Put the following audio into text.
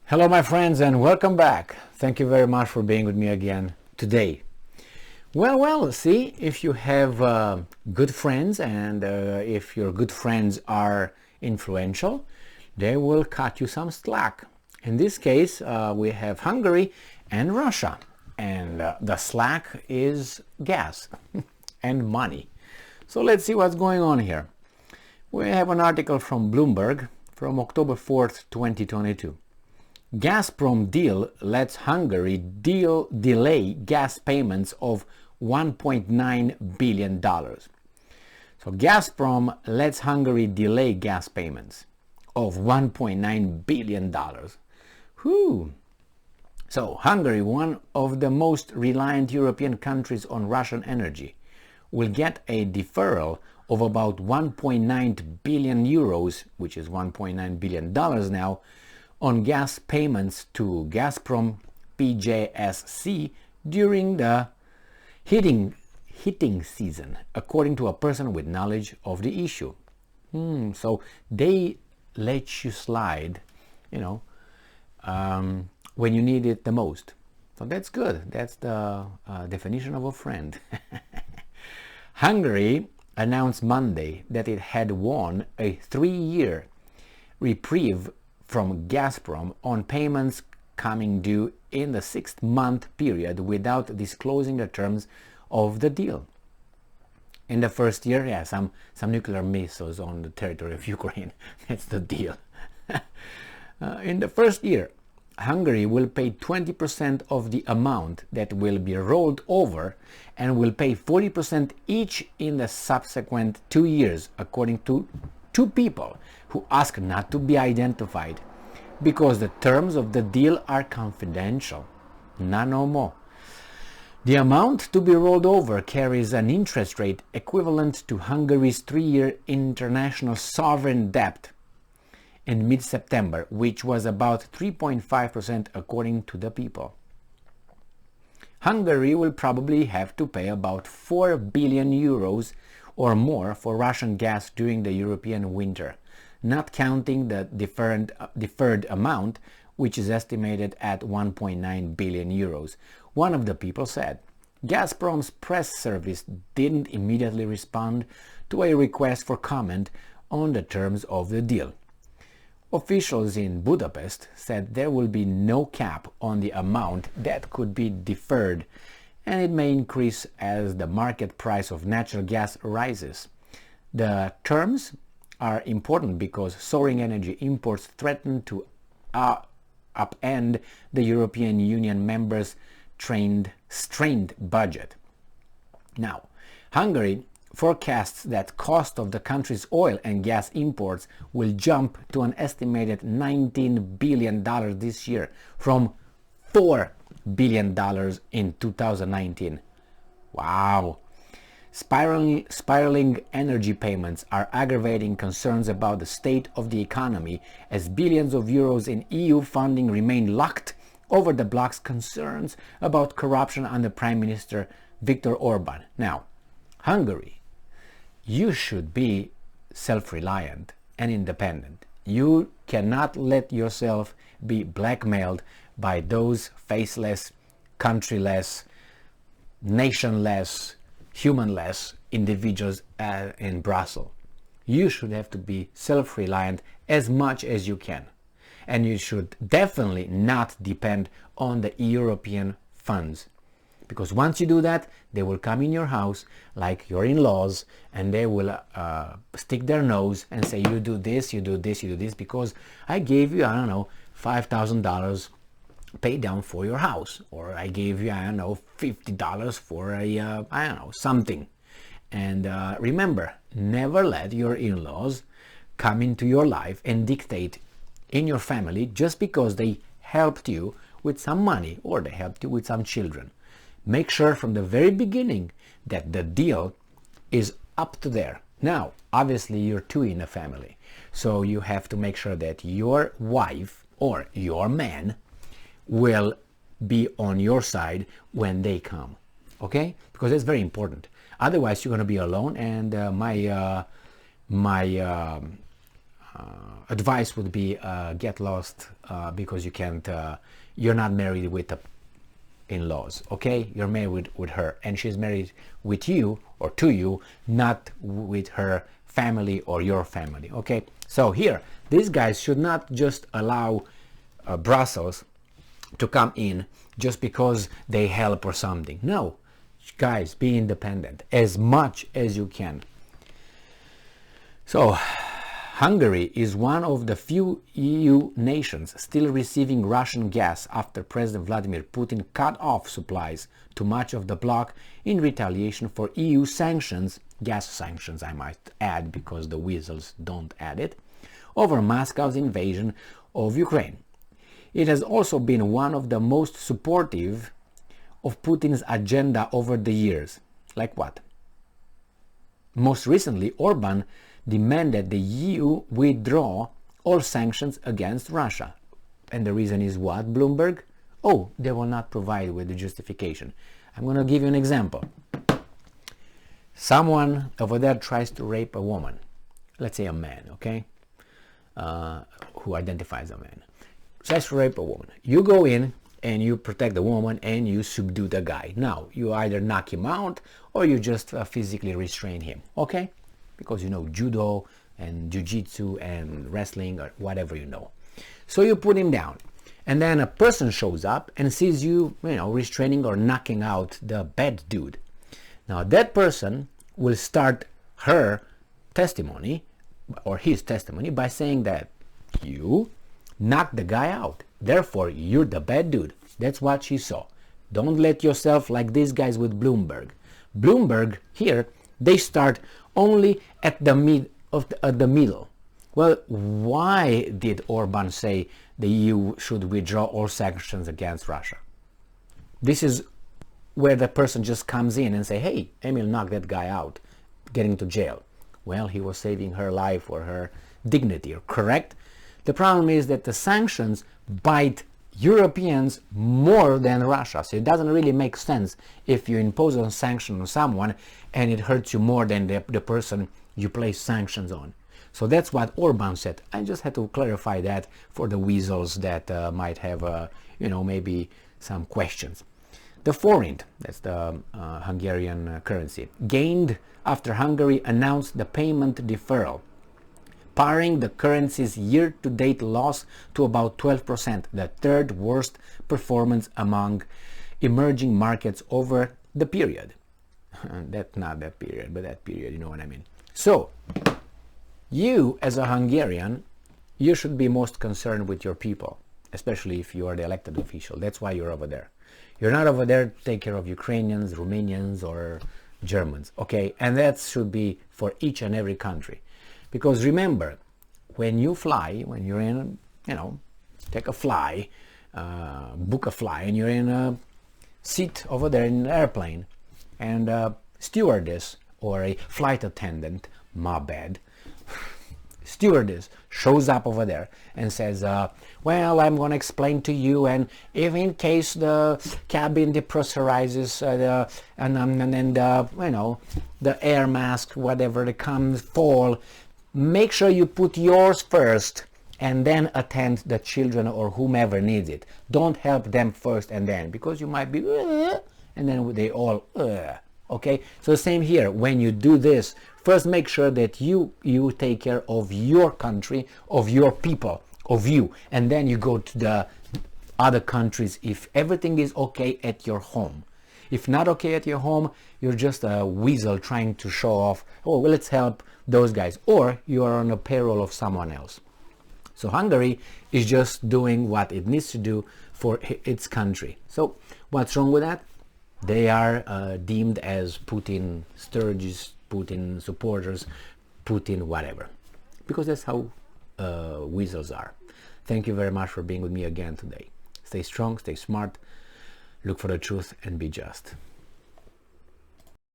Hello my friends and welcome back. Thank you very much for being with me again today. Well, see, if you have good friends and if your good friends are influential, they will cut you some slack. In this case, we have Hungary and Russia, and the slack is gas and money. So let's see what's going on here. We have an article from Bloomberg from October 4th, 2022. Gazprom deal lets Hungary delay gas payments of $1.9 billion. So Gazprom lets Hungary delay gas payments of $1.9 billion. Whew. So Hungary, one of the most reliant European countries on Russian energy, will get a deferral of about 1.9 billion euros, which is $1.9 billion now, on gas payments to Gazprom PJSC during the heating season, according to a person with knowledge of the issue. So they let you slide, when you need it the most. So that's good. That's the definition of a friend. Hungary announced Monday that it had won a 3-year reprieve from Gazprom on payments coming due in the 6-month period without disclosing the terms of the deal. In the first year, some nuclear missiles on the territory of Ukraine. That's the deal. In the first year, Hungary will pay 20% of the amount that will be rolled over and will pay 40% each in the subsequent 2 years, according to 2 people who ask not to be identified because the terms of the deal are confidential. No more. The amount to be rolled over carries an interest rate equivalent to Hungary's 3-year international sovereign debt in mid-September, which was about 3.5% according to the people. Hungary will probably have to pay about 4 billion euros or more for Russian gas during the European winter, not counting the deferred amount, which is estimated at 1.9 billion euros, one of the people said. Gazprom's press service didn't immediately respond to a request for comment on the terms of the deal. Officials in Budapest said there will be no cap on the amount that could be deferred, and it may increase as the market price of natural gas rises. The terms are important because soaring energy imports threaten to upend the European Union members' strained budget. Now, Hungary forecasts that cost of the country's oil and gas imports will jump to an estimated $19 billion this year from $4 billion in 2019. Wow! Spiraling energy payments are aggravating concerns about the state of the economy as billions of euros in EU funding remain locked over the bloc's concerns about corruption under Prime Minister Viktor Orban. Now, Hungary, you should be self-reliant and independent. You cannot let yourself be blackmailed by those faceless, countryless, nationless, humanless individuals in Brussels. You should have to be self-reliant as much as you can. And you should definitely not depend on the European funds. Because once you do that, they will come in your house like your in-laws and they will stick their nose and say, you do this, you do this, you do this, because I gave you, $5,000 pay down for your house, or I gave you, $50 for a, something. And remember, never let your in-laws come into your life and dictate in your family just because they helped you with some money or they helped you with some children. Make sure from the very beginning that the deal is up to there. Now, obviously, you're 2 in a family, so you have to make sure that your wife or your man will be on your side when they come, okay? Because it's very important. Otherwise, you're going to be alone, and my advice would be get lost because you can't, you're not married with the in-laws, okay? You're married with her and she's married with you or to you, not with her family or your family, okay? So here, these guys should not just allow Brussels to come in just because they help or something. No, guys, be independent as much as you can. So Hungary is one of the few EU nations still receiving Russian gas after President Vladimir Putin cut off supplies to much of the bloc in retaliation for EU sanctions, gas sanctions I might add because the weasels don't add it, over Moscow's invasion of Ukraine. It has also been one of the most supportive of Putin's agenda over the years. Like what? Most recently, Orban demanded the EU withdraw all sanctions against Russia. And the reason is what, Bloomberg? Oh, they will not provide with the justification. I'm going to give you an example. Someone over there tries to rape a woman. Let's say a man, okay? Who identifies a man. Tries to rape a woman. You go in and you protect the woman and you subdue the guy. Now, you either knock him out or you just physically restrain him, okay? Because you know judo and jiu-jitsu and wrestling or whatever you know. So you put him down. And then a person shows up and sees you, restraining or knocking out the bad dude. Now that person will start her testimony or his testimony by saying that you knocked the guy out. Therefore, you're the bad dude. That's what she saw. Don't let yourself like these guys with Bloomberg. Bloomberg here, they start only at the middle. Well, why did Orban say the EU should withdraw all sanctions against Russia? This is where the person just comes in and say, hey, Emil knocked that guy out, getting to jail. Well, he was saving her life or her dignity, correct? The problem is that the sanctions bite Europeans more than Russia. So it doesn't really make sense if you impose a sanction on someone and it hurts you more than the person you place sanctions on. So that's what Orban said. I just had to clarify that for the weasels that might have, maybe some questions. The forint, that's the Hungarian currency, gained after Hungary announced the payment deferral, paring the currency's year-to-date loss to about 12%, the third worst performance among emerging markets over the period. That's not that period, but that period, you know what I mean. So, you as a Hungarian, you should be most concerned with your people, especially if you are the elected official. That's why you're over there. You're not over there to take care of Ukrainians, Romanians, or Germans, okay? And that should be for each and every country. Because remember, when you fly, when you're in, take a fly, book a fly, and you're in a seat over there in an airplane, and a stewardess or a flight attendant, my bad, stewardess shows up over there and says, well, I'm going to explain to you, and if in case the cabin depressurizes the air mask, whatever that comes, fall, make sure you put yours first and then attend the children or whomever needs it. Don't help them first and then, because you might be, and then they all, okay? So the same here, when you do this, first make sure that you take care of your country, of your people, of you, and then you go to the other countries if everything is okay at your home. If not okay at your home, you're just a weasel trying to show off, oh, well, let's help those guys, or you are on a payroll of someone else. So Hungary is just doing what it needs to do for its country. So what's wrong with that? They are deemed as Putin sturges, Putin supporters, Putin whatever, because that's how weasels are. Thank you very much for being with me again today. Stay strong, stay smart, look for the truth, and be just.